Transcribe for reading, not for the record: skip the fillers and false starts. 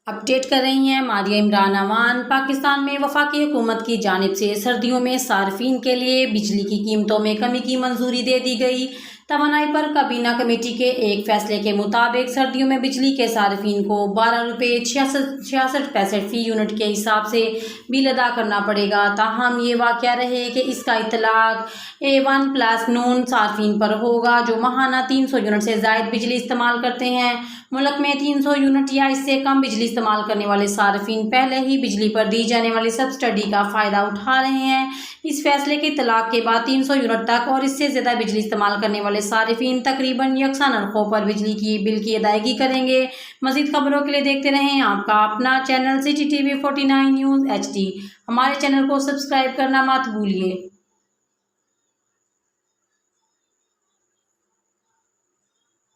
Update कर रही हैं मारिया इमरान अमान। पाकिस्तान में वफाकी हुकूमत की जानिब से सर्दियों में सार्फिन के लिए बिजली की कीमतों में कमी की मंजूरी दे दी गई। तवानाई पर काबीना कमेटी के एक फैसले के मुताबिक सर्दियों में बिजली के सार्फिन को 12 रुपये 66 पैसे फ़ी यूनिट के हिसाब से बिल अदा करना पड़ेगा। ताहम ये वाक़या रहे कि इसका इतलाक A1+ नून सार्फिन पर होगा जो माहाना 300 यूनिट से ज़ायद बिजली इस्तेमाल करते हैं। मुल्क में 300 यूनिट या इससे कम बिजली इस्तेमाल करने वाले सार्फिन पहले ही बिजली पर दी जाने वाली सब्सिडी का फ़ायदा उठा रहे हैं। इस फैसले के इतलाक के बाद 300 यूनिट तक और इससे ज़्यादा बिजली इस्तेमाल करने वाले सार्फिन तकरीबन यकसा नरखों पर बिजली की बिल की अदायगी करेंगे। मज़ीद खबरों के लिए देखते रहें आपका अपना चैनल CTTV 49 न्यूज़ HD। हमारे चैनल को सब्सक्राइब करना मत भूलिए।